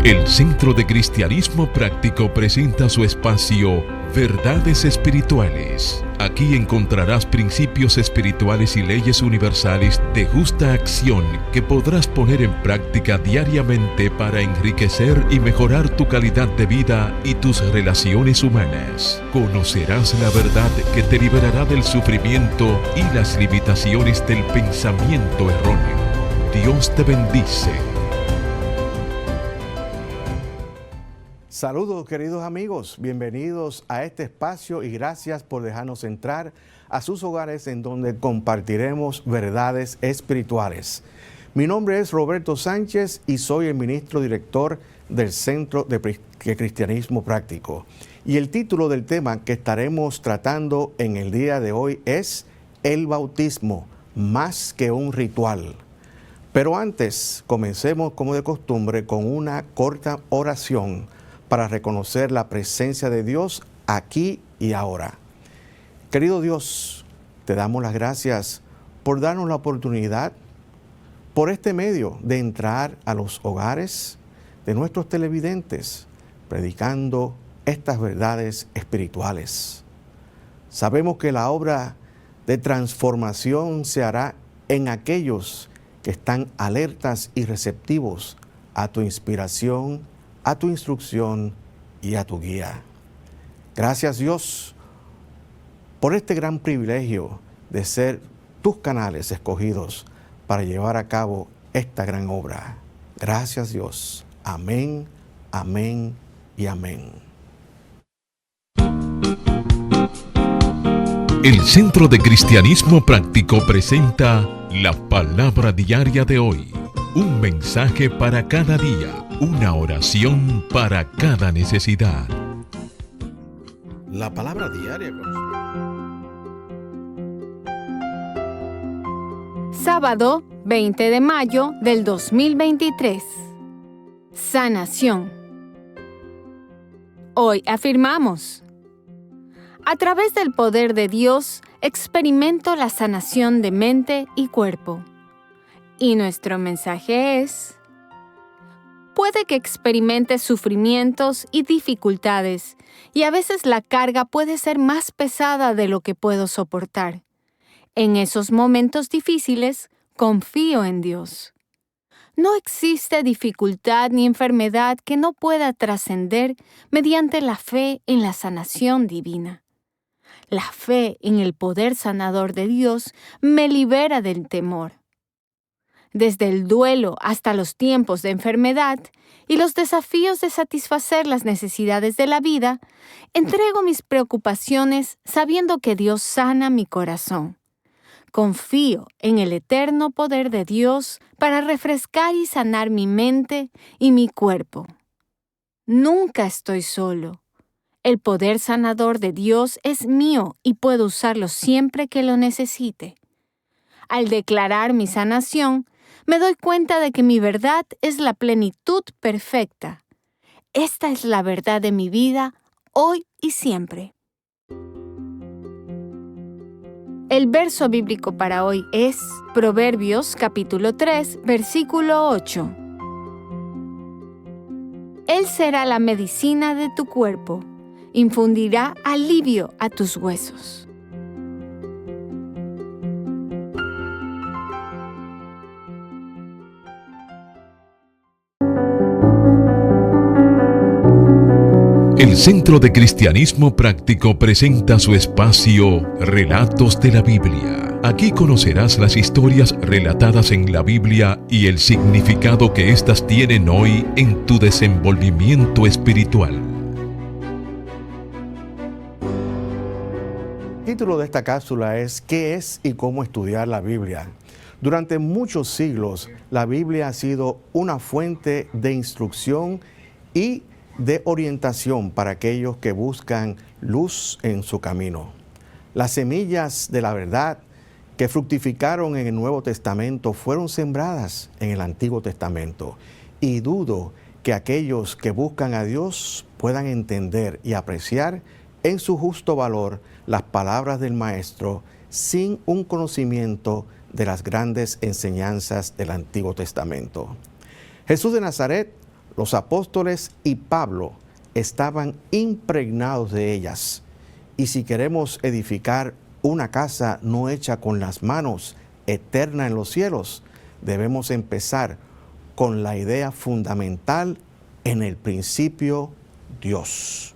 El Centro de Cristianismo Práctico presenta su espacio Verdades Espirituales. Aquí encontrarás principios espirituales y leyes universales de justa acción que podrás poner en práctica diariamente para enriquecer y mejorar tu calidad de vida y tus relaciones humanas. Conocerás la verdad que te liberará del sufrimiento y las limitaciones del pensamiento erróneo. Dios te bendice. Saludos queridos amigos, bienvenidos a este espacio y gracias por dejarnos entrar a sus hogares en donde compartiremos verdades espirituales. Mi nombre es Roberto Sánchez y soy el ministro director del Centro de Cristianismo Práctico. Y el título del tema que estaremos tratando en el día de hoy es El bautismo, más que un ritual. Pero antes, comencemos como de costumbre con una corta oración para reconocer la presencia de Dios aquí y ahora. Querido Dios, te damos las gracias por darnos la oportunidad, por este medio, de entrar a los hogares de nuestros televidentes, predicando estas verdades espirituales. Sabemos que la obra de transformación se hará en aquellos que están alertas y receptivos a tu inspiración, a tu instrucción y a tu guía. Gracias Dios por este gran privilegio de ser tus canales escogidos para llevar a cabo esta gran obra. Gracias Dios. Amén, amén y amén. El Centro de Cristianismo Práctico presenta la palabra diaria de hoy. Un mensaje para cada día. Una oración para cada necesidad. La palabra diaria. Sábado 20 de mayo del 2023. Sanación. Hoy afirmamos: a través del poder de Dios experimento la sanación de mente y cuerpo. Y nuestro mensaje es: puede que experimentes sufrimientos y dificultades, y a veces la carga puede ser más pesada de lo que puedo soportar. En esos momentos difíciles, confío en Dios. No existe dificultad ni enfermedad que no pueda trascender mediante la fe en la sanación divina. La fe en el poder sanador de Dios me libera del temor. Desde el duelo hasta los tiempos de enfermedad y los desafíos de satisfacer las necesidades de la vida, entrego mis preocupaciones sabiendo que Dios sana mi corazón. Confío en el eterno poder de Dios para refrescar y sanar mi mente y mi cuerpo. Nunca estoy solo. El poder sanador de Dios es mío y puedo usarlo siempre que lo necesite. Al declarar mi sanación, me doy cuenta de que mi verdad es la plenitud perfecta. Esta es la verdad de mi vida, hoy y siempre. El verso bíblico para hoy es Proverbios capítulo 3, versículo 8. Él será la medicina de tu cuerpo, infundirá alivio a tus huesos. El Centro de Cristianismo Práctico presenta su espacio Relatos de la Biblia. Aquí conocerás las historias relatadas en la Biblia y el significado que éstas tienen hoy en tu desenvolvimiento espiritual. El título de esta cápsula es ¿Qué es y cómo estudiar la Biblia? Durante muchos siglos, la Biblia ha sido una fuente de instrucción y de orientación para aquellos que buscan luz en su camino. Las semillas de la verdad que fructificaron en el Nuevo Testamento fueron sembradas en el Antiguo Testamento, y dudo que aquellos que buscan a Dios puedan entender y apreciar en su justo valor las palabras del Maestro sin un conocimiento de las grandes enseñanzas del Antiguo Testamento. Jesús de Nazaret Los apóstoles y Pablo estaban impregnados de ellas. Y si queremos edificar una casa no hecha con las manos, eterna en los cielos, debemos empezar con la idea fundamental: en el principio, Dios.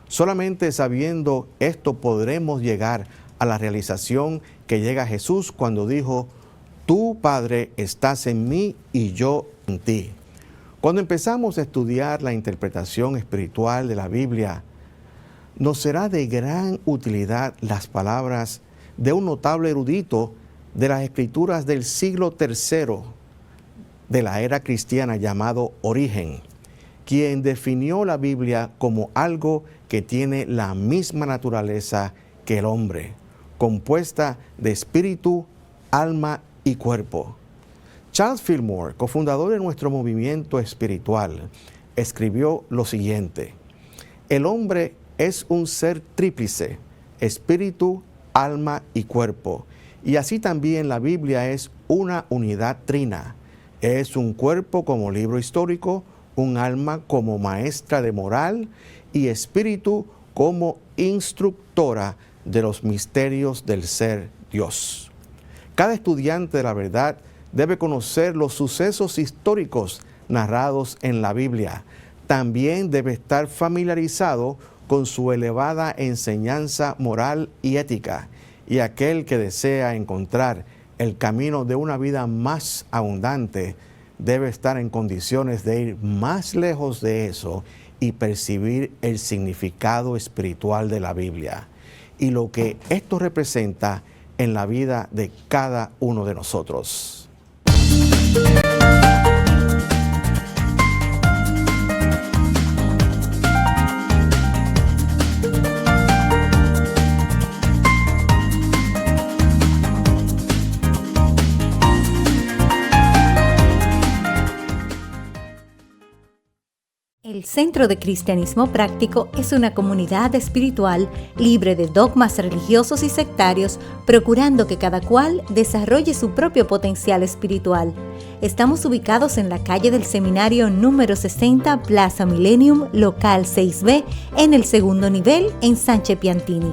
Solamente sabiendo esto podremos llegar a la realización que llega Jesús cuando dijo: tú, Padre, estás en mí y yo en ti. Cuando empezamos a estudiar la interpretación espiritual de la Biblia, nos será de gran utilidad las palabras de un notable erudito de las Escrituras del siglo III de la era cristiana llamado Origen, quien definió la Biblia como algo que tiene la misma naturaleza que el hombre, compuesta de espíritu, alma y cuerpo. Charles Fillmore, cofundador de nuestro movimiento espiritual, escribió lo siguiente: el hombre es un ser tríplice, espíritu, alma y cuerpo, y así también la Biblia es una unidad trina. Es un cuerpo como libro histórico, un alma como maestra de moral y espíritu como instructora de los misterios del ser Dios. Cada estudiante de la verdad debe conocer los sucesos históricos narrados en la Biblia. También debe estar familiarizado con su elevada enseñanza moral y ética. Y aquel que desea encontrar el camino de una vida más abundante debe estar en condiciones de ir más lejos de eso y percibir el significado espiritual de la Biblia y lo que esto representa en la vida de cada uno de nosotros. El Centro de Cristianismo Práctico es una comunidad espiritual libre de dogmas religiosos y sectarios, procurando que cada cual desarrolle su propio potencial espiritual. Estamos ubicados en la calle del Seminario número 60, Plaza Millennium, local 6B, en el segundo nivel, en Sánchez Piantini.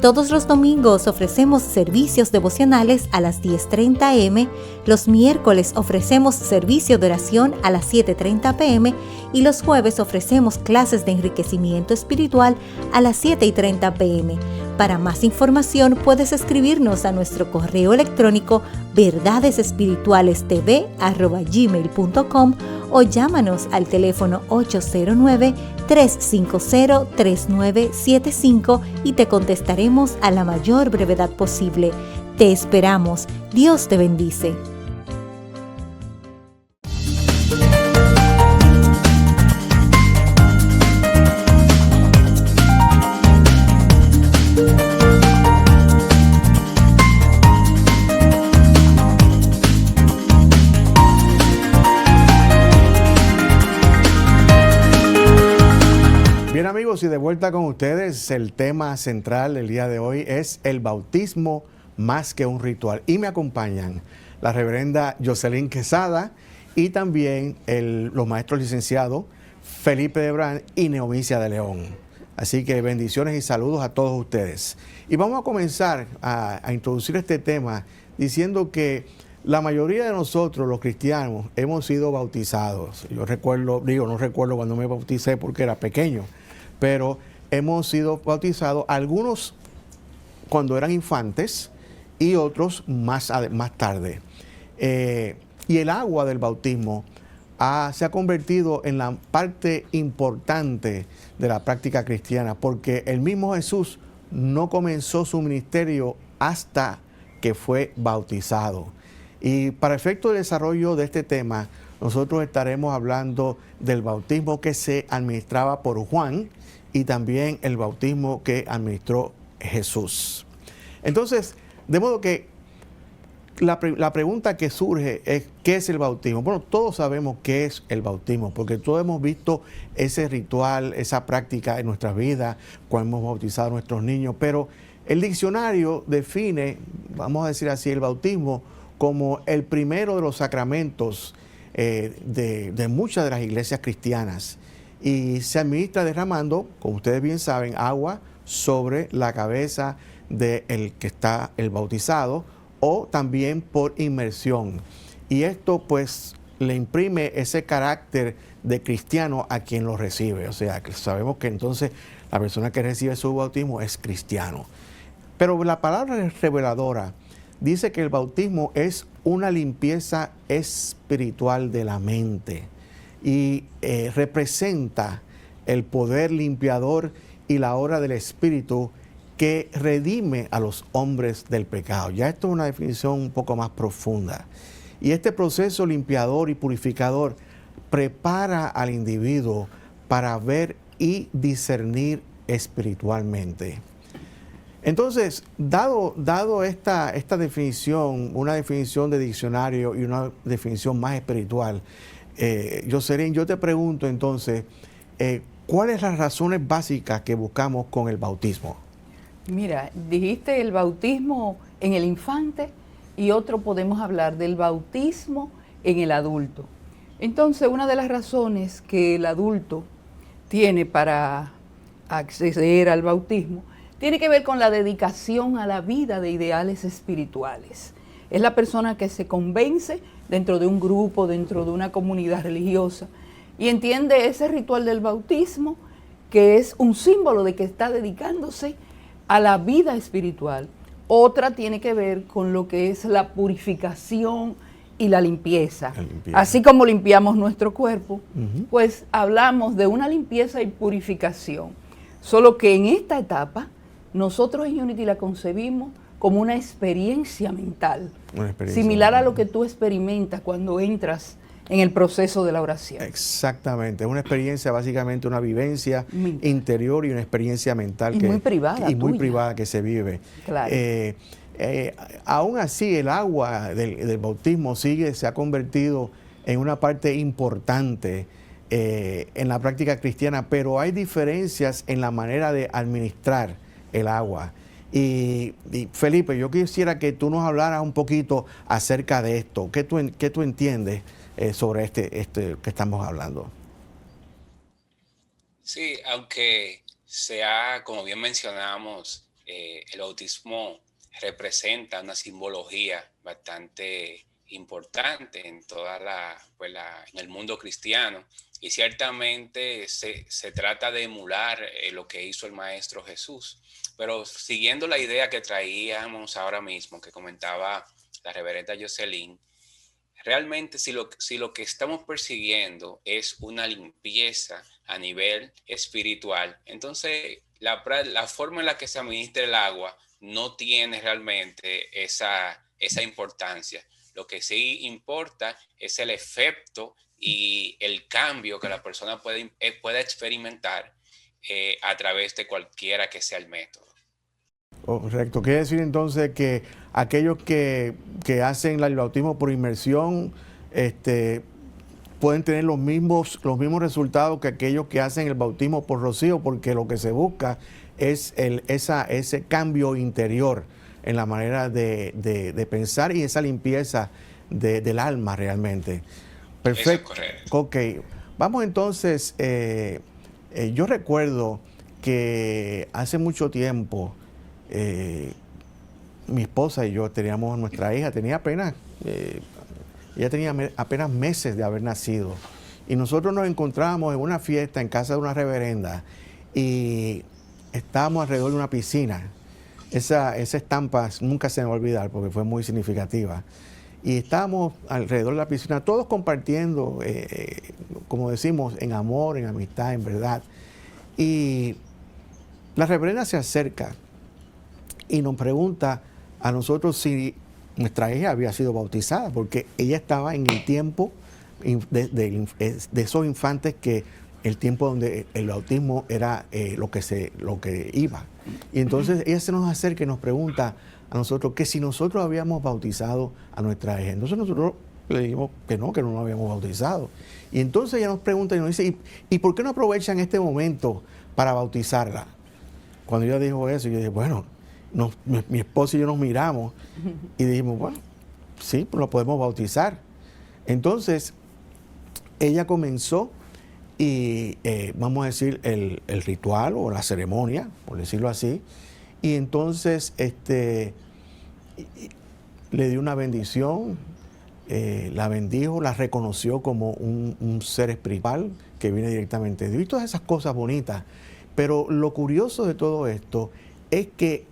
Todos los domingos ofrecemos servicios devocionales a las 10:30 a.m., los miércoles ofrecemos servicio de oración a las 7:30 p.m. y los jueves ofrecemos clases de enriquecimiento espiritual a las 7:30 p.m. Para más información puedes escribirnos a nuestro correo electrónico verdadesespiritualestv@gmail.com o llámanos al teléfono 809-350-3975 y te contestaremos a la mayor brevedad posible. Te esperamos. Dios te bendice. Bien amigos, y de vuelta con ustedes, el tema central del día de hoy es el bautismo más que un ritual. Y me acompañan la reverenda Jocelyn Quesada y también los maestros licenciados Felipe Debrán y Neomicia de León. Así que bendiciones y saludos a todos ustedes. Y vamos a comenzar a introducir este tema diciendo que la mayoría de nosotros, los cristianos, hemos sido bautizados. Yo no recuerdo cuando me bauticé porque era pequeño, pero hemos sido bautizados, algunos cuando eran infantes y otros más tarde. Y el agua del bautismo se ha convertido en la parte importante de la práctica cristiana, porque el mismo Jesús no comenzó su ministerio hasta que fue bautizado. Y para efecto del desarrollo de este tema, nosotros estaremos hablando del bautismo que se administraba por Juan y también el bautismo que administró Jesús. Entonces, de modo que la pregunta que surge es, ¿qué es el bautismo? Bueno, todos sabemos qué es el bautismo, porque todos hemos visto ese ritual, esa práctica en nuestras vidas, cuando hemos bautizado a nuestros niños, pero el diccionario define, vamos a decir así, el bautismo como el primero de los sacramentos de muchas de las iglesias cristianas. Y se administra derramando, como ustedes bien saben, agua sobre la cabeza del que está el bautizado, o también por inmersión. Y esto pues le imprime ese carácter de cristiano a quien lo recibe. O sea, que sabemos que entonces la persona que recibe su bautismo es cristiano. Pero la palabra reveladora dice que el bautismo es una limpieza espiritual de la mente y representa el poder limpiador y la obra del Espíritu que redime a los hombres del pecado. Ya esto es una definición un poco más profunda. Y este proceso limpiador y purificador prepara al individuo para ver y discernir espiritualmente. Entonces, dado esta definición, una definición de diccionario y una definición más espiritual, Jocelyn, yo te pregunto entonces, ¿cuáles son las razones básicas que buscamos con el bautismo? Mira, dijiste el bautismo en el infante y otro podemos hablar del bautismo en el adulto. Entonces, una de las razones que el adulto tiene para acceder al bautismo tiene que ver con la dedicación a la vida de ideales espirituales. Es la persona que se convence dentro de un grupo, dentro de una comunidad religiosa, y entiende ese ritual del bautismo, que es un símbolo de que está dedicándose a la vida espiritual. Otra tiene que ver con lo que es la purificación y la limpieza. Así como limpiamos nuestro cuerpo, pues hablamos de una limpieza y purificación. Solo que en esta etapa, nosotros en Unity la concebimos como una experiencia mental, similar a lo que tú experimentas cuando entras en el proceso de la oración. Exactamente, es una experiencia, básicamente una vivencia interior y una experiencia mental y muy privada, muy privada que se vive. Claro. Aún así, el agua del bautismo se ha convertido en una parte importante en la práctica cristiana, pero hay diferencias en la manera de administrar el agua. Y Felipe, yo quisiera que tú nos hablaras un poquito acerca de esto. ¿Qué tú entiendes sobre este que estamos hablando? Sí, aunque como bien mencionamos, el bautismo representa una simbología bastante importante en en el mundo cristiano, y ciertamente se trata de emular lo que hizo el Maestro Jesús. Pero siguiendo la idea que traíamos ahora mismo, que comentaba la reverenda Jocelyn, realmente si lo que estamos persiguiendo es una limpieza a nivel espiritual, entonces la forma en la que se administra el agua no tiene realmente esa importancia. Lo que sí importa es el efecto y el cambio que la persona pueda experimentar a través de cualquiera que sea el método. Correcto. Quiere decir entonces que aquellos que hacen el bautismo por inmersión pueden tener los mismos resultados que aquellos que hacen el bautismo por rocío, porque lo que se busca es ese cambio interior en la manera de pensar y esa limpieza del alma realmente. Perfecto. Eso es correcto. Ok. Vamos entonces, yo recuerdo que hace mucho tiempo mi esposa y yo teníamos nuestra hija, ella tenía apenas meses de haber nacido, y nosotros nos encontrábamos en una fiesta en casa de una reverenda y estábamos alrededor de una piscina. Esa estampa nunca se me va a olvidar porque fue muy significativa. Y estábamos alrededor de la piscina, todos compartiendo, como decimos, en amor, en amistad, en verdad. Y la reverenda se acerca y nos pregunta a nosotros si nuestra hija había sido bautizada, porque ella estaba en el tiempo de esos infantes que el tiempo donde el bautismo era lo que iba. Y entonces ella se nos acerca y nos pregunta a nosotros que si nosotros habíamos bautizado a nuestra hija. Entonces nosotros le dijimos que no nos habíamos bautizado. Y entonces ella nos pregunta y nos dice, ¿y por qué no aprovechan este momento para bautizarla? Cuando ella dijo eso, yo dije, bueno, mi esposa y yo nos miramos y dijimos, bueno, sí, pues lo podemos bautizar. Entonces, ella comenzó y vamos a decir el ritual o la ceremonia, por decirlo así, y entonces le dio una bendición, la bendijo, la reconoció como un ser espiritual que viene directamente de Dios y todas esas cosas bonitas. Pero lo curioso de todo esto es que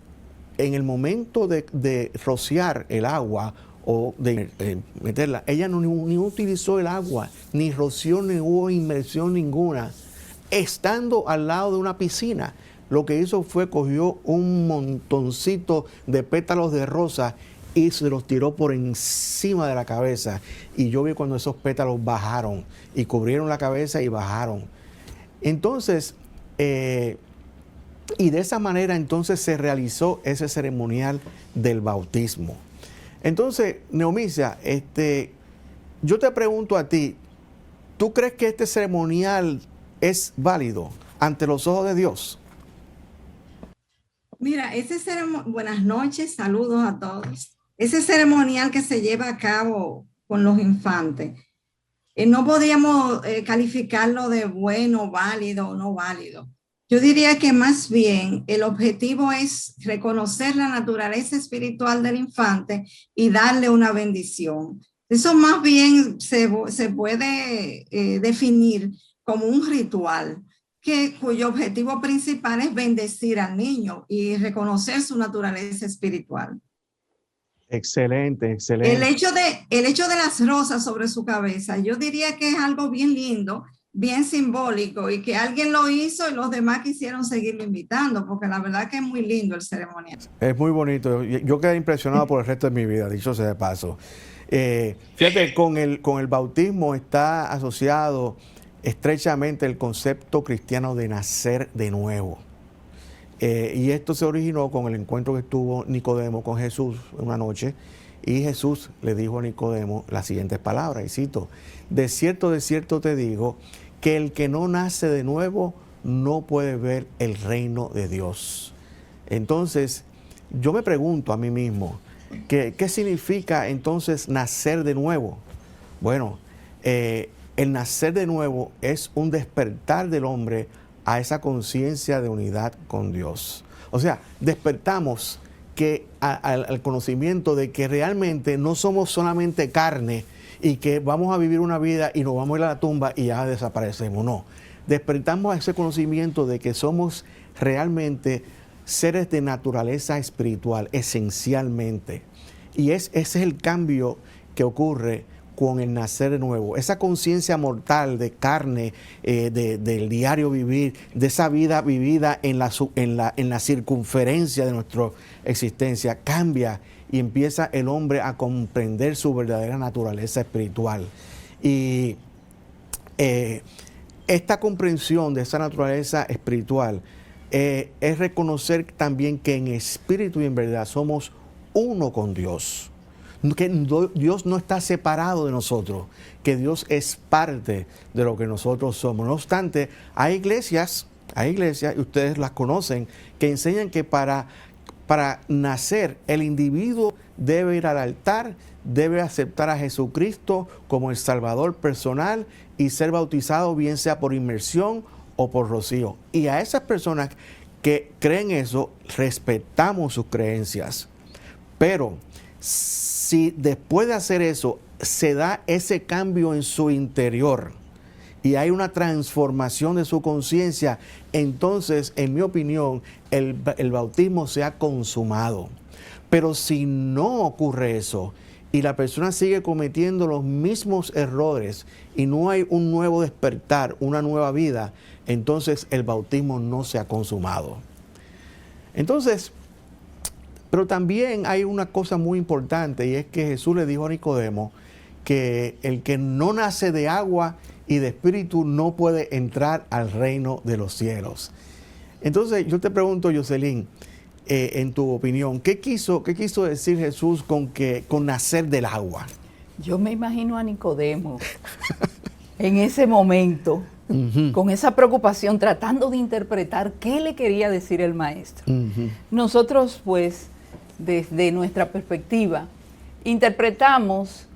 en el momento de rociar el agua o de meterla, ella ni utilizó el agua, ni roció, ni hubo inmersión ninguna, estando al lado de una piscina. Lo que hizo fue cogió un montoncito de pétalos de rosa y se los tiró por encima de la cabeza. Y yo vi cuando esos pétalos bajaron y cubrieron la cabeza y bajaron. Entonces, y de esa manera entonces se realizó ese ceremonial del bautismo. Entonces, Neomicia, yo te pregunto a ti, ¿tú crees que este ceremonial es válido ante los ojos de Dios? Mira, buenas noches, saludos a todos. Ese ceremonial que se lleva a cabo con los infantes, no podríamos calificarlo de bueno, válido o no válido. Yo diría que más bien el objetivo es reconocer la naturaleza espiritual del infante y darle una bendición. Eso más bien se puede definir como un ritual cuyo objetivo principal es bendecir al niño y reconocer su naturaleza espiritual. Excelente, excelente. El hecho de las rosas sobre su cabeza, yo diría que es algo bien lindo, bien simbólico, y que alguien lo hizo y los demás quisieron seguirlo invitando, porque la verdad que es muy lindo el ceremonial. Es muy bonito. Yo quedé impresionado por el resto de mi vida, dicho sea de paso. Fíjate, con el bautismo está asociado estrechamente el concepto cristiano de nacer de nuevo. Y esto se originó con el encuentro que tuvo Nicodemo con Jesús una noche, y Jesús le dijo a Nicodemo las siguientes palabras, y cito: de cierto te digo, que el que no nace de nuevo no puede ver el reino de Dios. Entonces, yo me pregunto a mí mismo, ¿qué significa entonces nacer de nuevo? Bueno, el nacer de nuevo es un despertar del hombre a esa conciencia de unidad con Dios. O sea, despertamos al conocimiento de que realmente no somos solamente carne y que vamos a vivir una vida y nos vamos a ir a la tumba y ya desaparecemos. No, despertamos a ese conocimiento de que somos realmente seres de naturaleza espiritual, esencialmente. Y ese es el cambio que ocurre con el nacer de nuevo. Esa conciencia mortal de carne, del diario vivir, de esa vida vivida en la circunferencia de nuestra existencia, cambia y empieza el hombre a comprender su verdadera naturaleza espiritual. Y esta comprensión de esa naturaleza espiritual es reconocer también que en espíritu y en verdad somos uno con Dios. Que Dios no está separado de nosotros, que Dios es parte de lo que nosotros somos. No obstante, hay iglesias, y ustedes las conocen, que enseñan que para nacer el individuo debe ir al altar, debe aceptar a Jesucristo como el Salvador personal y ser bautizado, bien sea por inmersión o por rocío. Y a esas personas que creen eso, respetamos sus creencias. Pero si después de hacer eso se da ese cambio en su interior y hay una transformación de su conciencia, entonces, en mi opinión, el bautismo se ha consumado. Pero si no ocurre eso y la persona sigue cometiendo los mismos errores y no hay un nuevo despertar, una nueva vida, entonces el bautismo no se ha consumado. Entonces, pero también hay una cosa muy importante, y es que Jesús le dijo a Nicodemo que el que no nace de agua y de espíritu no puede entrar al reino de los cielos. Entonces yo te pregunto, Jocelyn, en tu opinión, ¿qué quiso decir Jesús con nacer del agua? Yo me imagino a Nicodemo en ese momento, con esa preocupación, tratando de interpretar qué le quería decir el maestro. Nosotros, pues, desde nuestra perspectiva, interpretamos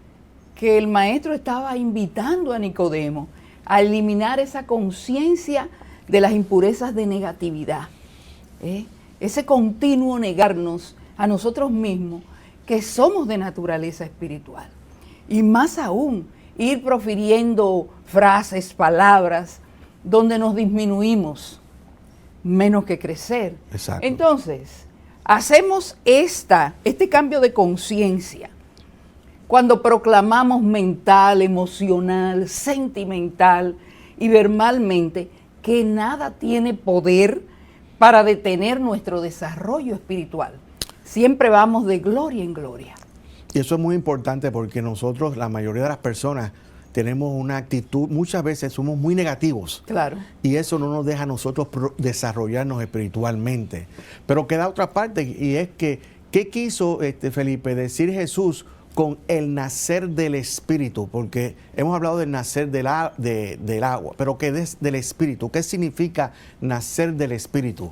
que el maestro estaba invitando a Nicodemo a eliminar esa conciencia de las impurezas de negatividad, ese continuo negarnos a nosotros mismos que somos de naturaleza espiritual. Y más aún, ir profiriendo frases, palabras, donde nos disminuimos menos que crecer. Exacto. Entonces, hacemos este cambio de conciencia cuando proclamamos mental, emocional, sentimental y verbalmente que nada tiene poder para detener nuestro desarrollo espiritual. Siempre vamos de gloria en gloria. Y eso es muy importante porque nosotros, la mayoría de las personas, tenemos una actitud, muchas veces somos muy negativos. Claro. Y eso no nos deja a nosotros desarrollarnos espiritualmente. Pero queda otra parte, y es que, ¿qué quiso Felipe decir Jesús con el nacer del Espíritu? Porque hemos hablado del nacer del agua, pero ¿qué es del Espíritu? ¿Qué significa nacer del Espíritu?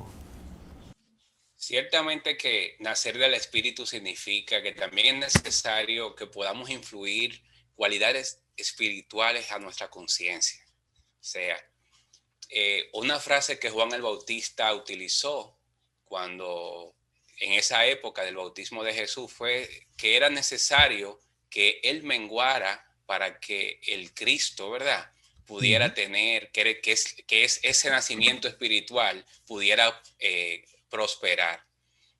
Ciertamente que nacer del Espíritu significa que también es necesario que podamos influir cualidades espirituales a nuestra conciencia. O sea, una frase que Juan el Bautista utilizó cuando en esa época del bautismo de Jesús fue que era necesario que él menguara para que el Cristo, ¿verdad?, pudiera tener, que es ese nacimiento espiritual, pudiera prosperar.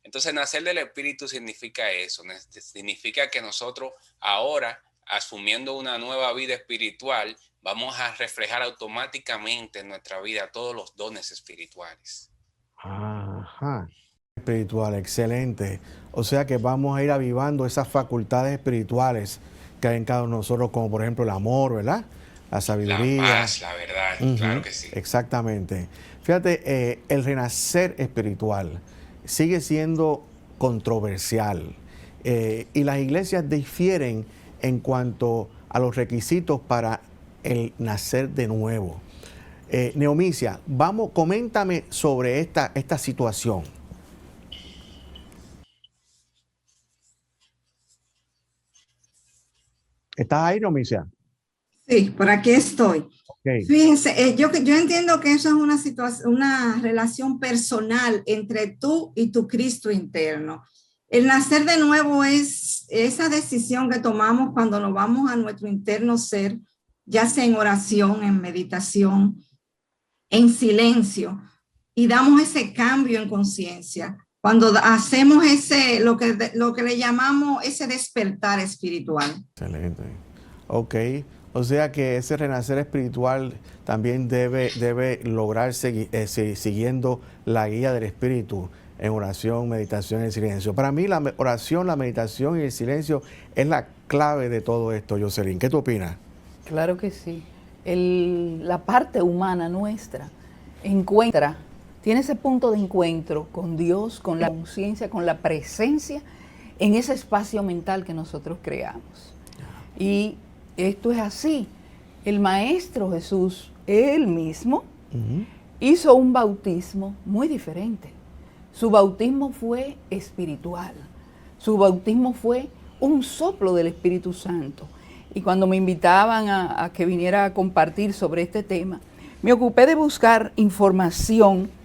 Entonces, nacer del Espíritu significa eso, significa que nosotros ahora, asumiendo una nueva vida espiritual, vamos a reflejar automáticamente en nuestra vida todos los dones espirituales. Ajá. Espiritual, excelente. O sea que vamos a ir avivando esas facultades espirituales que hay en cada uno de nosotros, como por ejemplo el amor, ¿verdad? La sabiduría. La paz, la verdad, claro que sí. Exactamente. Fíjate, el renacer espiritual sigue siendo controversial y las iglesias difieren en cuanto a los requisitos para el nacer de nuevo. Neomicia, coméntame sobre esta situación. ¿Estás ahí, Neomicia? Sí, por aquí estoy. Okay. Fíjense, yo entiendo que eso es una situación, una relación personal entre tú y tu Cristo interno. El nacer de nuevo es esa decisión que tomamos cuando nos vamos a nuestro interno ser, ya sea en oración, en meditación, en silencio, y damos ese cambio en conciencia. Cuando hacemos lo que le llamamos ese despertar espiritual. Excelente. Ok. O sea que ese renacer espiritual también debe lograrse siguiendo la guía del Espíritu en oración, meditación y silencio. Para mí la oración, la meditación y el silencio es la clave de todo esto, Jocelyn. ¿Qué tú opinas? Claro que sí. La parte humana nuestra tiene ese punto de encuentro con Dios, con la conciencia, con la presencia en ese espacio mental que nosotros creamos. Y esto es así. El Maestro Jesús, él mismo, hizo un bautismo muy diferente. Su bautismo fue espiritual. Su bautismo fue un soplo del Espíritu Santo. Y cuando me invitaban a que viniera a compartir sobre este tema, me ocupé de buscar información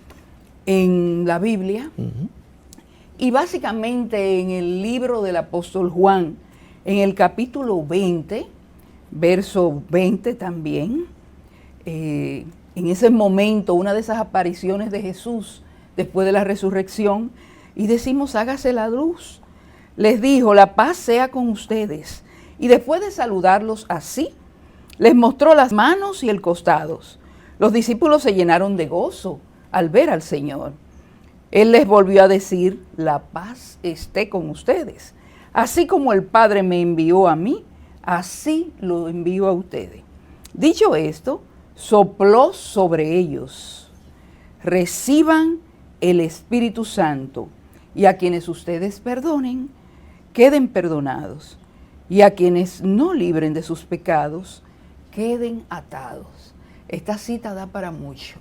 en la Biblia y básicamente en el libro del apóstol Juan, en el capítulo 20, verso 20 también, en ese momento, una de esas apariciones de Jesús después de la resurrección, y decimos, hágase la luz. Les dijo, la paz sea con ustedes. Y después de saludarlos así, les mostró las manos y el costado. Los discípulos se llenaron de gozo al ver al Señor. Él les volvió a decir, la paz esté con ustedes. Así como el Padre me envió a mí, así lo envío a ustedes. Dicho esto, sopló sobre ellos. Reciban el Espíritu Santo, y a quienes ustedes perdonen, queden perdonados, y a quienes no libren de sus pecados, queden atados. Esta cita da para mucho,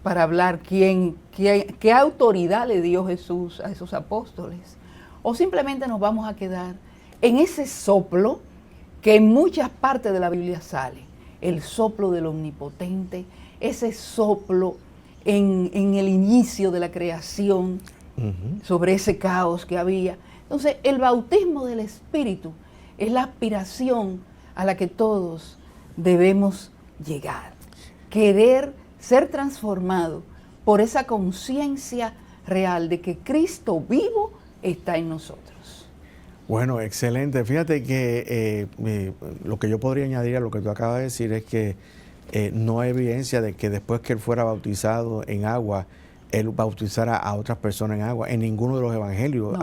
para hablar qué autoridad le dio Jesús a esos apóstoles, o simplemente nos vamos a quedar en ese soplo que en muchas partes de la Biblia sale, el soplo del Omnipotente, ese soplo en el inicio de la creación, sobre ese caos que había. Entonces, el bautismo del Espíritu es la aspiración a la que todos debemos llegar. Querer ser transformado por esa conciencia real de que Cristo vivo está en nosotros. Bueno, excelente. Fíjate que lo que yo podría añadir a lo que tú acabas de decir es que no hay evidencia de que después que él fuera bautizado en agua, él bautizara a otras personas en agua. En ninguno de los evangelios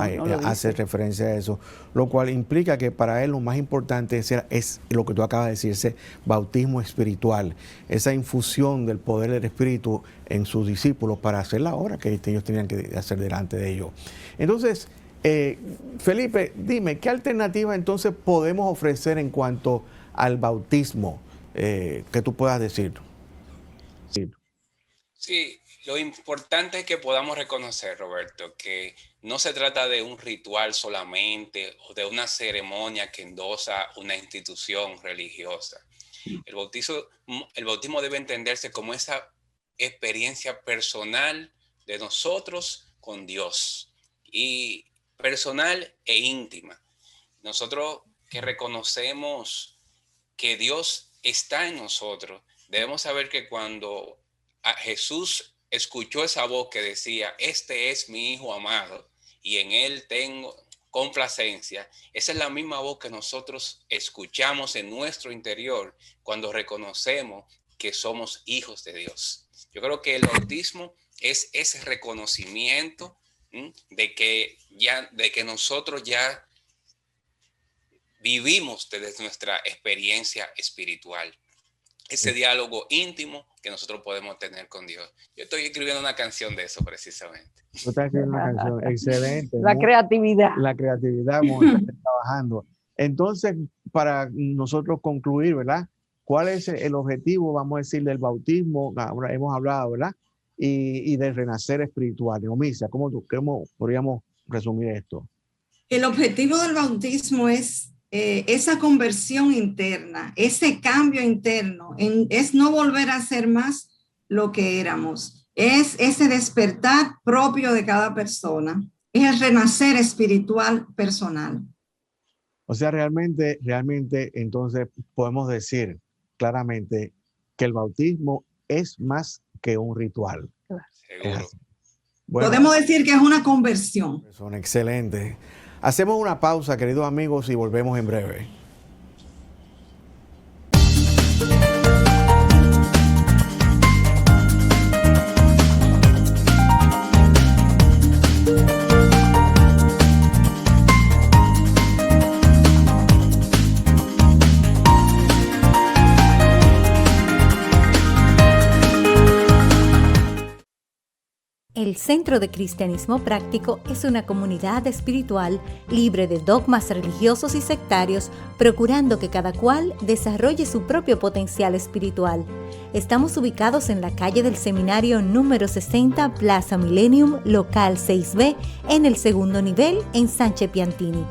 hace referencia a eso, lo cual implica que para él lo más importante es lo que tú acabas de decir, ese bautismo espiritual, esa infusión del poder del Espíritu en sus discípulos para hacer la obra que ellos tenían que hacer delante de ellos. Entonces, Felipe, dime, ¿qué alternativa entonces podemos ofrecer en cuanto al bautismo que tú puedas decir? Sí, lo importante es que podamos reconocer, Roberto, que no se trata de un ritual solamente o de una ceremonia que endosa una institución religiosa. El bautismo debe entenderse como esa experiencia personal de nosotros con Dios, y personal e íntima. Nosotros que reconocemos que Dios está en nosotros, debemos saber que cuando a Jesús escuchó esa voz que decía, este es mi Hijo amado y en él tengo complacencia, esa es la misma voz que nosotros escuchamos en nuestro interior cuando reconocemos que somos hijos de Dios. Yo creo que el bautismo es ese reconocimiento de que nosotros ya vivimos desde nuestra experiencia espiritual. Ese diálogo íntimo que nosotros podemos tener con Dios. Yo estoy escribiendo una canción de eso precisamente. Tú estás escribiendo una canción, excelente. La creatividad. La creatividad, trabajando. Entonces, para nosotros concluir, ¿verdad? ¿Cuál es el objetivo, vamos a decir, del bautismo? Ahora hemos hablado, ¿verdad? Y del renacer espiritual. Omisa, ¿cómo podríamos resumir esto? El objetivo del bautismo es esa conversión interna, ese cambio interno, es no volver a ser más lo que éramos, es ese despertar propio de cada persona, es el renacer espiritual personal. O sea, realmente, entonces podemos decir claramente que el bautismo es más que un ritual. Seguro. Bueno, podemos decir que es una conversión. Son excelentes. Hacemos una pausa, queridos amigos, y volvemos en breve. El Centro de Cristianismo Práctico es una comunidad espiritual libre de dogmas religiosos y sectarios, procurando que cada cual desarrolle su propio potencial espiritual. Estamos ubicados en la calle del Seminario número 60, Plaza Millennium, local 6B, en el segundo nivel, en Sánchez Piantini.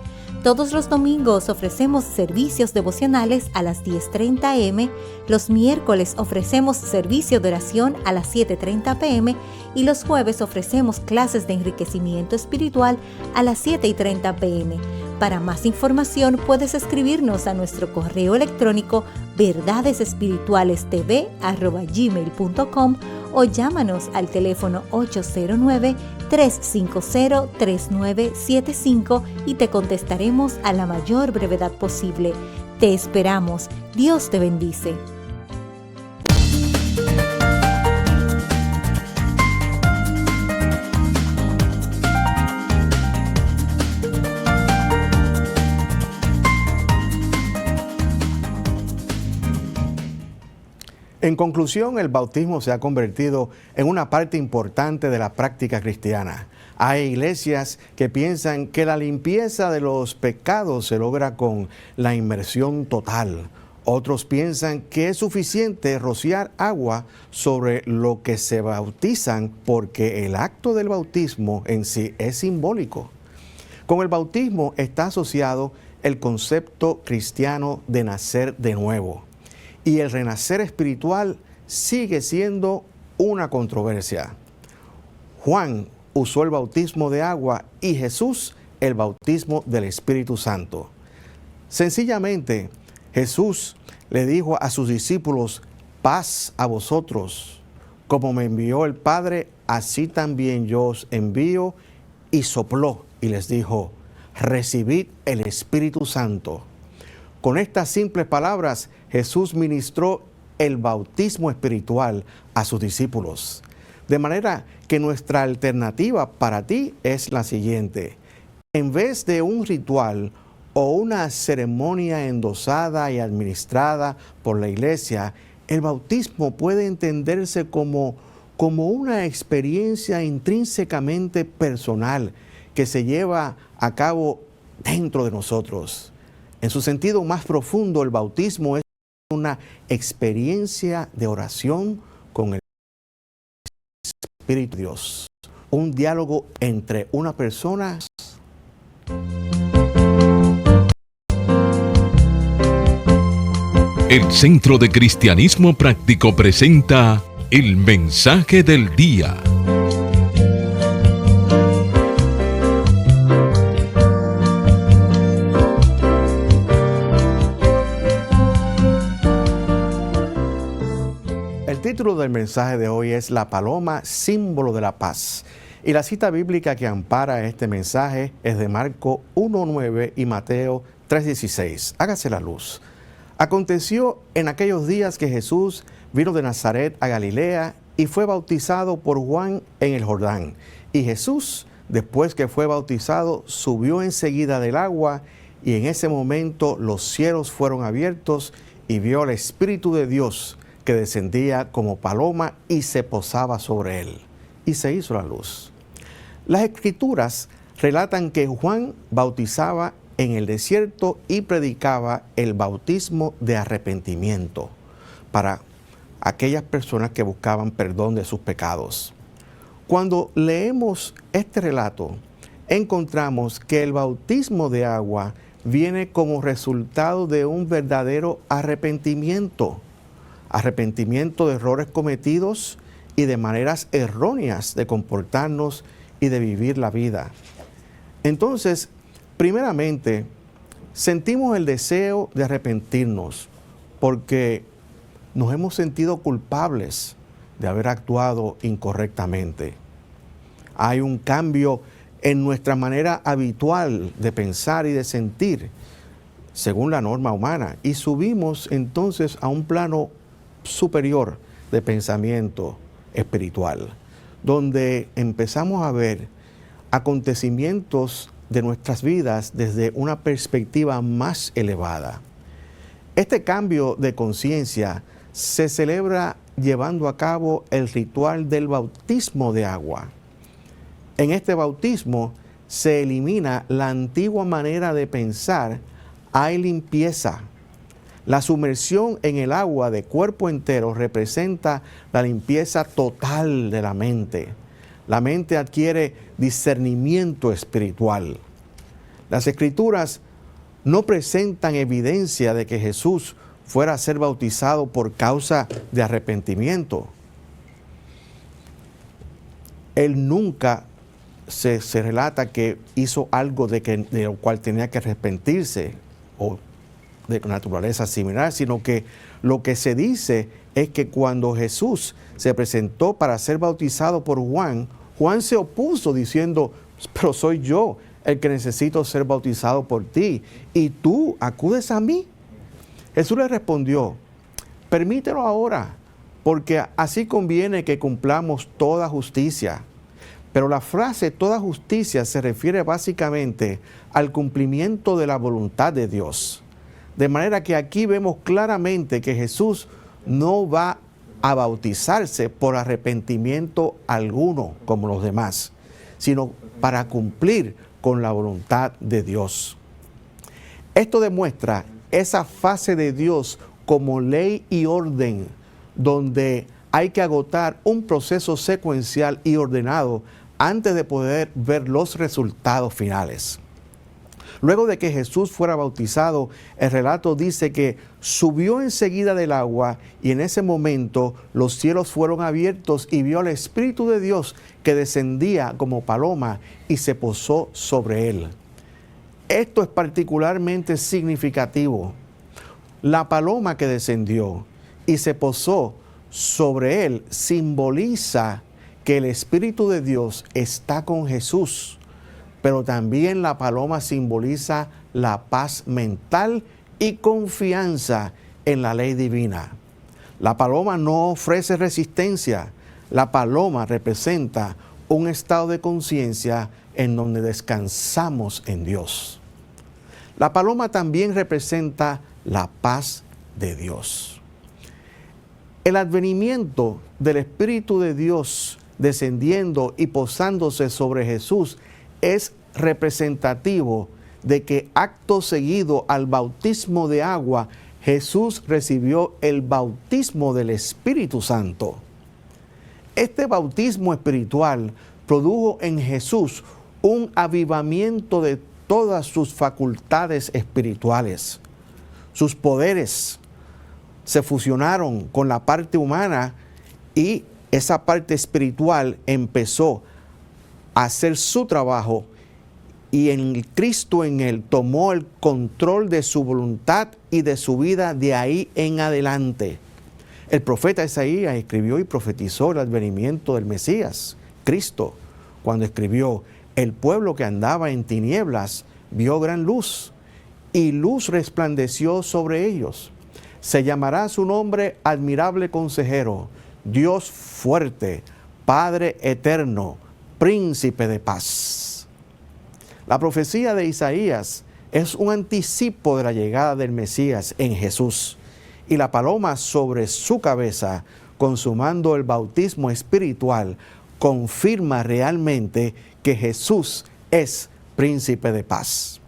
Todos los domingos ofrecemos servicios devocionales a las 10:30 a.m., los miércoles ofrecemos servicio de oración a las 7:30 p.m. y los jueves ofrecemos clases de enriquecimiento espiritual a las 7:30 p.m. Para más información puedes escribirnos a nuestro correo electrónico verdadesespiritualestv@gmail.com o llámanos al teléfono 809-350-3975 y te contestaremos a la mayor brevedad posible. Te esperamos. Dios te bendice. En conclusión, el bautismo se ha convertido en una parte importante de la práctica cristiana. Hay iglesias que piensan que la limpieza de los pecados se logra con la inmersión total. Otros piensan que es suficiente rociar agua sobre lo que se bautizan porque el acto del bautismo en sí es simbólico. Con el bautismo está asociado el concepto cristiano de nacer de nuevo. Y el renacer espiritual sigue siendo una controversia. Juan usó el bautismo de agua y Jesús el bautismo del Espíritu Santo. Sencillamente, Jesús le dijo a sus discípulos: paz a vosotros. Como me envió el Padre, así también yo os envío. Y sopló y les dijo: recibid el Espíritu Santo. Con estas simples palabras, Jesús ministró el bautismo espiritual a sus discípulos. De manera que nuestra alternativa para ti es la siguiente: en vez de un ritual o una ceremonia endosada y administrada por la iglesia, el bautismo puede entenderse como una experiencia intrínsecamente personal que se lleva a cabo dentro de nosotros. En su sentido más profundo, el bautismo es una experiencia de oración con el Espíritu de Dios, un diálogo entre una persona. El Centro de Cristianismo Práctico presenta el mensaje del día. El título del mensaje de hoy es La paloma, símbolo de la paz. Y la cita bíblica que ampara este mensaje es de Marcos 1:9 y Mateo 3:16. Hágase la luz. Aconteció en aquellos días que Jesús vino de Nazaret a Galilea y fue bautizado por Juan en el Jordán. Y Jesús, después que fue bautizado, subió enseguida del agua, y en ese momento los cielos fueron abiertos y vio al Espíritu de Dios que descendía como paloma y se posaba sobre él. Y se hizo la luz. Las Escrituras relatan que Juan bautizaba en el desierto y predicaba el bautismo de arrepentimiento para aquellas personas que buscaban perdón de sus pecados. Cuando leemos este relato, encontramos que el bautismo de agua viene como resultado de un verdadero arrepentimiento de errores cometidos y de maneras erróneas de comportarnos y de vivir la vida. Entonces, primeramente, sentimos el deseo de arrepentirnos porque nos hemos sentido culpables de haber actuado incorrectamente. Hay un cambio en nuestra manera habitual de pensar y de sentir, según la norma humana, y subimos entonces a un plano superior de pensamiento espiritual, donde empezamos a ver acontecimientos de nuestras vidas desde una perspectiva más elevada. Este cambio de conciencia se celebra llevando a cabo el ritual del bautismo de agua. En este bautismo se elimina la antigua manera de pensar, hay limpieza. La sumersión en el agua de cuerpo entero representa la limpieza total de la mente. La mente adquiere discernimiento espiritual. Las Escrituras no presentan evidencia de que Jesús fuera a ser bautizado por causa de arrepentimiento. Él nunca se relata que hizo algo de lo cual tenía que arrepentirse o de naturaleza similar, sino que lo que se dice es que cuando Jesús se presentó para ser bautizado por Juan, Juan se opuso diciendo: pero soy yo el que necesito ser bautizado por ti, y tú acudes a mí. Jesús le respondió: permítelo ahora, porque así conviene que cumplamos toda justicia. Pero la frase toda justicia se refiere básicamente al cumplimiento de la voluntad de Dios. De manera que aquí vemos claramente que Jesús no va a bautizarse por arrepentimiento alguno como los demás, sino para cumplir con la voluntad de Dios. Esto demuestra esa fase de Dios como ley y orden, donde hay que agotar un proceso secuencial y ordenado antes de poder ver los resultados finales. Luego de que Jesús fuera bautizado, el relato dice que subió enseguida del agua y en ese momento los cielos fueron abiertos y vio al Espíritu de Dios que descendía como paloma y se posó sobre él. Esto es particularmente significativo. La paloma que descendió y se posó sobre él simboliza que el Espíritu de Dios está con Jesús, pero también la paloma simboliza la paz mental y confianza en la ley divina. La paloma no ofrece resistencia. La paloma representa un estado de conciencia en donde descansamos en Dios. La paloma también representa la paz de Dios. El advenimiento del Espíritu de Dios descendiendo y posándose sobre Jesús es representativo de que acto seguido al bautismo de agua, Jesús recibió el bautismo del Espíritu Santo. Este bautismo espiritual produjo en Jesús un avivamiento de todas sus facultades espirituales. Sus poderes se fusionaron con la parte humana y esa parte espiritual empezó a hacer su trabajo y el Cristo en él tomó el control de su voluntad y de su vida de ahí en adelante. El profeta Isaías escribió y profetizó el advenimiento del Mesías, Cristo, cuando escribió: el pueblo que andaba en tinieblas vio gran luz, y luz resplandeció sobre ellos. Se llamará su nombre Admirable Consejero, Dios fuerte, Padre eterno, Príncipe de paz. La profecía de Isaías es un anticipo de la llegada del Mesías en Jesús, y la paloma sobre su cabeza, consumando el bautismo espiritual, confirma realmente que Jesús es Príncipe de paz.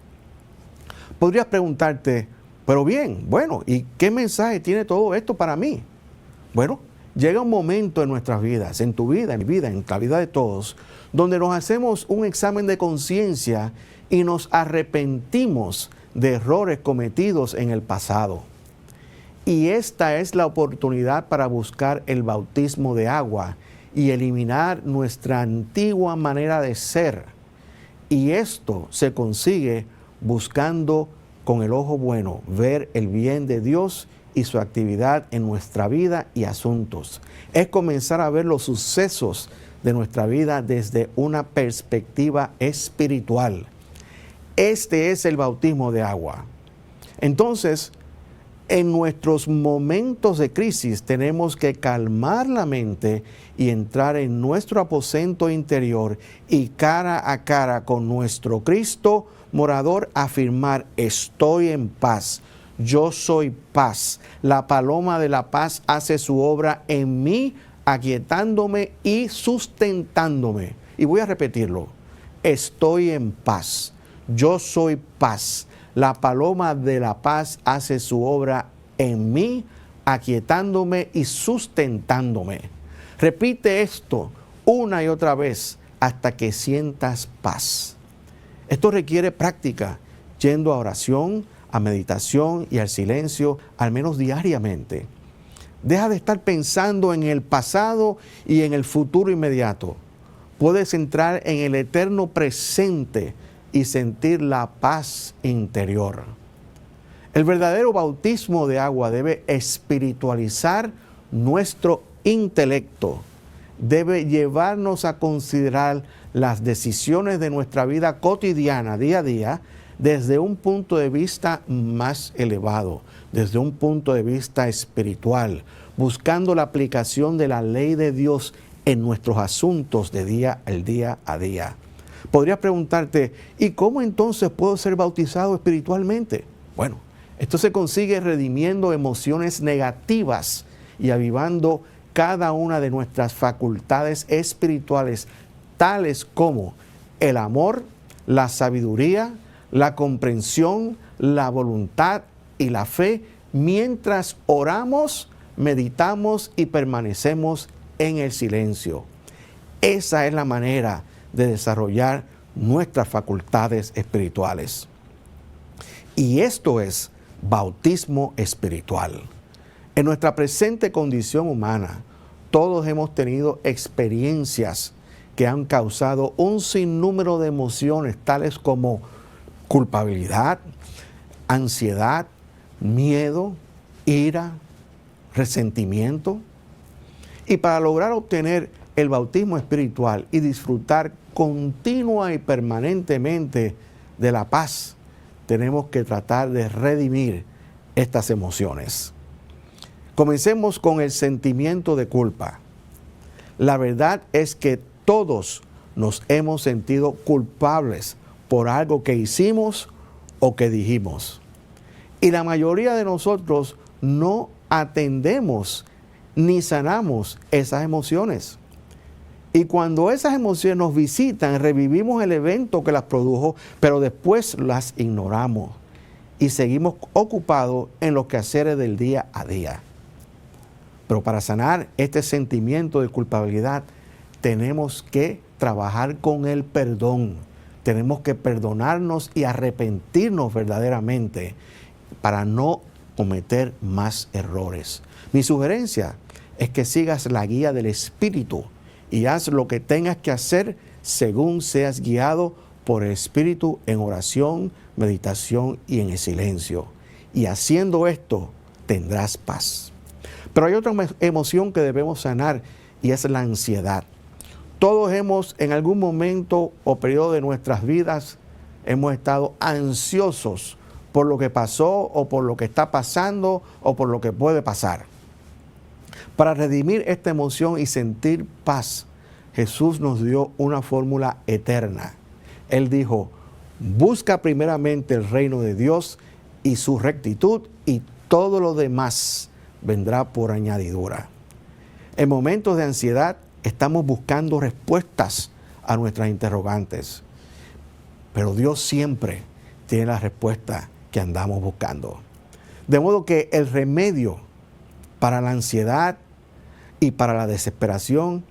Podrías preguntarte, pero bien, bueno, ¿y qué mensaje tiene todo esto para mí? Bueno, llega un momento en nuestras vidas, en tu vida, en mi vida, en la vida de todos, donde nos hacemos un examen de conciencia y nos arrepentimos de errores cometidos en el pasado. Y esta es la oportunidad para buscar el bautismo de agua y eliminar nuestra antigua manera de ser. Y esto se consigue buscando con el ojo bueno, ver el bien de Dios y su actividad en nuestra vida y asuntos. Es comenzar a ver los sucesos de nuestra vida desde una perspectiva espiritual. Este es el bautismo de agua. Entonces, en nuestros momentos de crisis tenemos que calmar la mente y entrar en nuestro aposento interior y cara a cara con nuestro Cristo morador afirmar: estoy en paz, yo soy paz. La paloma de la paz hace su obra en mí, aquietándome y sustentándome. Y voy a repetirlo: estoy en paz, yo soy paz. La paloma de la paz hace su obra en mí, aquietándome y sustentándome. Repite esto una y otra vez hasta que sientas paz. Esto requiere práctica, yendo a oración, a meditación y al silencio, al menos diariamente. Deja de estar pensando en el pasado y en el futuro inmediato. Puedes entrar en el eterno presente y sentir la paz interior. El verdadero bautismo de agua debe espiritualizar nuestro intelecto. Debe llevarnos a considerar las decisiones de nuestra vida cotidiana, día a día, desde un punto de vista más elevado, desde un punto de vista espiritual, buscando la aplicación de la ley de Dios en nuestros asuntos de día a día. Podrías preguntarte, ¿y cómo entonces puedo ser bautizado espiritualmente? Bueno, esto se consigue redimiendo emociones negativas y avivando cada una de nuestras facultades espirituales, tales como el amor, la sabiduría, la comprensión, la voluntad y la fe, mientras oramos, meditamos y permanecemos en el silencio. Esa es la manera de desarrollar nuestras facultades espirituales. Y esto es bautismo espiritual. En nuestra presente condición humana, todos hemos tenido experiencias que han causado un sinnúmero de emociones, tales como culpabilidad, ansiedad, miedo, ira, resentimiento. Y para lograr obtener el bautismo espiritual y disfrutar continua y permanentemente de la paz, tenemos que tratar de redimir estas emociones. Comencemos con el sentimiento de culpa. La verdad es que todos nos hemos sentido culpables por algo que hicimos o que dijimos. Y la mayoría de nosotros no atendemos ni sanamos esas emociones. Y cuando esas emociones nos visitan, revivimos el evento que las produjo, pero después las ignoramos y seguimos ocupados en los quehaceres del día a día. Pero para sanar este sentimiento de culpabilidad, tenemos que trabajar con el perdón. Tenemos que perdonarnos y arrepentirnos verdaderamente para no cometer más errores. Mi sugerencia es que sigas la guía del Espíritu y haz lo que tengas que hacer según seas guiado por el Espíritu en oración, meditación y en el silencio. Y haciendo esto, tendrás paz. Pero hay otra emoción que debemos sanar y es la ansiedad. Todos hemos en algún momento o periodo de nuestras vidas hemos estado ansiosos por lo que pasó o por lo que está pasando o por lo que puede pasar. Para redimir esta emoción y sentir paz, Jesús nos dio una fórmula eterna. Él dijo, busca primeramente el reino de Dios y su rectitud y todo lo demás vendrá por añadidura. En momentos de ansiedad estamos buscando respuestas a nuestras interrogantes, pero Dios siempre tiene la respuesta que andamos buscando. De modo que el remedio para la ansiedad y para la desesperación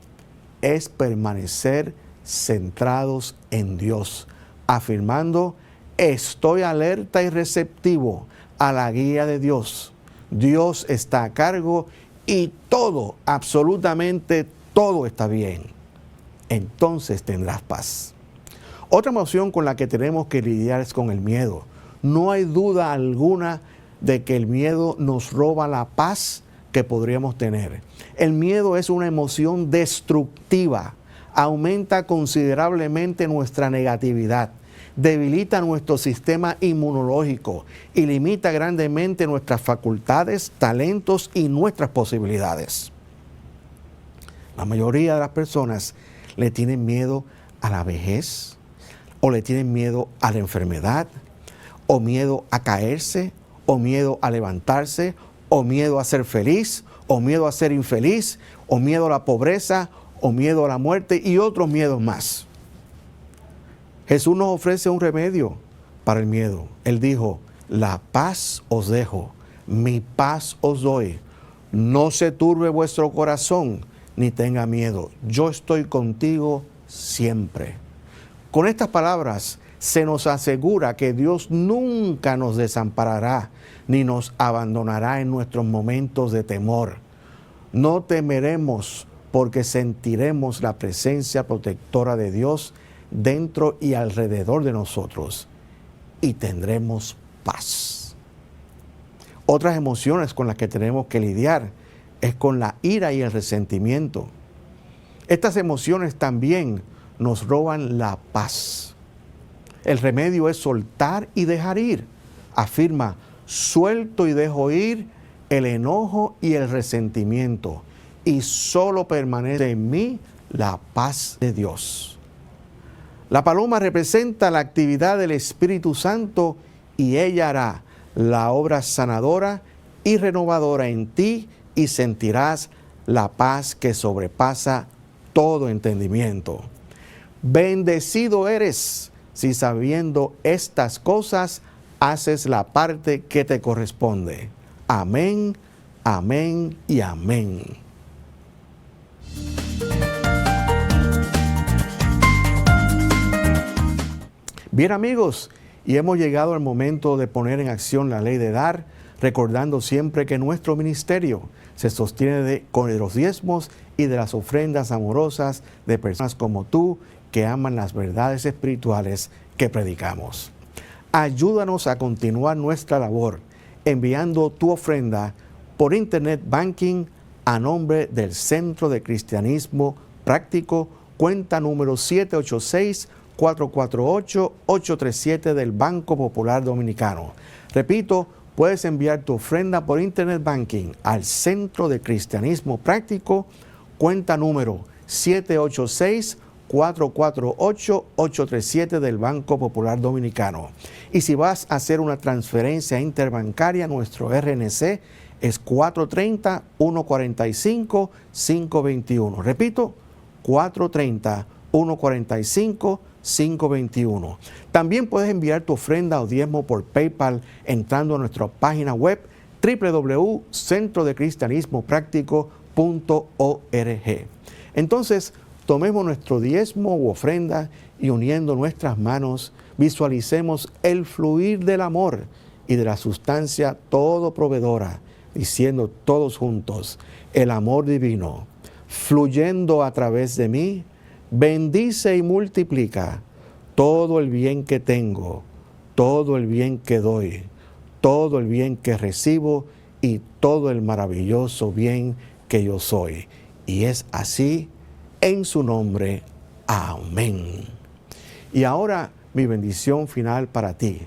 es permanecer centrados en Dios, afirmando, estoy alerta y receptivo a la guía de Dios. Dios está a cargo y todo, absolutamente todo está bien. Entonces tendrás paz. Otra emoción con la que tenemos que lidiar es con el miedo. No hay duda alguna de que el miedo nos roba la paz que podríamos tener. El miedo es una emoción destructiva, aumenta considerablemente nuestra negatividad, debilita nuestro sistema inmunológico y limita grandemente nuestras facultades, talentos y nuestras posibilidades. La mayoría de las personas le tienen miedo a la vejez, o le tienen miedo a la enfermedad, o miedo a caerse, o miedo a levantarse, o miedo a ser feliz, o miedo a ser infeliz, o miedo a la pobreza, o miedo a la muerte y otros miedos más. Jesús nos ofrece un remedio para el miedo. Él dijo, la paz os dejo, mi paz os doy. No se turbe vuestro corazón, ni tenga miedo. Yo estoy contigo siempre. Con estas palabras se nos asegura que Dios nunca nos desamparará, ni nos abandonará en nuestros momentos de temor. No temeremos porque sentiremos la presencia protectora de Dios dentro y alrededor de nosotros y tendremos paz. Otras emociones con las que tenemos que lidiar es con la ira y el resentimiento. Estas emociones también nos roban la paz. El remedio es soltar y dejar ir. Afirma, suelto y dejo ir el enojo y el resentimiento, y solo permanece en mí la paz de Dios. La paloma representa la actividad del Espíritu Santo y ella hará la obra sanadora y renovadora en ti y sentirás la paz que sobrepasa todo entendimiento. Bendecido eres si sabiendo estas cosas haces la parte que te corresponde. Amén, amén y amén. Bien amigos, Y hemos llegado al momento de poner en acción la ley de dar, recordando siempre que nuestro ministerio se sostiene con los diezmos y de las ofrendas amorosas de personas como tú que aman las verdades espirituales que predicamos. Ayúdanos a continuar nuestra labor enviando tu ofrenda por Internet Banking a nombre del Centro de Cristianismo Práctico, cuenta número 786-448-837 del Banco Popular Dominicano. Repito, puedes enviar tu ofrenda por Internet Banking al Centro de Cristianismo Práctico, cuenta número 786-448-837 del Banco Popular Dominicano. Y si vas a hacer una transferencia interbancaria, nuestro RNC es 430-145-521. Repito, 430-145-521. También puedes enviar tu ofrenda o diezmo por PayPal entrando a nuestra página web www.centrodecristianismopráctico.org. Entonces, tomemos nuestro diezmo u ofrenda y uniendo nuestras manos, visualicemos el fluir del amor y de la sustancia todo proveedora, diciendo todos juntos, el amor divino, fluyendo a través de mí, bendice y multiplica todo el bien que tengo, todo el bien que doy, todo el bien que recibo y todo el maravilloso bien que yo soy. Y es así en su nombre. Amén. Y ahora mi bendición final para ti.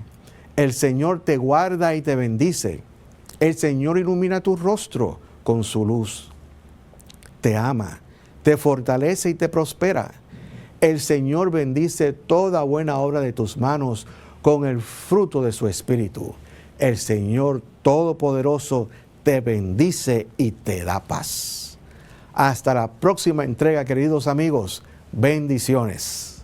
El Señor te guarda y te bendice. El Señor ilumina tu rostro con su luz. Te ama, te fortalece y te prospera. El Señor bendice toda buena obra de tus manos con el fruto de su Espíritu. El Señor Todopoderoso te bendice y te da paz. Hasta la próxima entrega, queridos amigos. Bendiciones.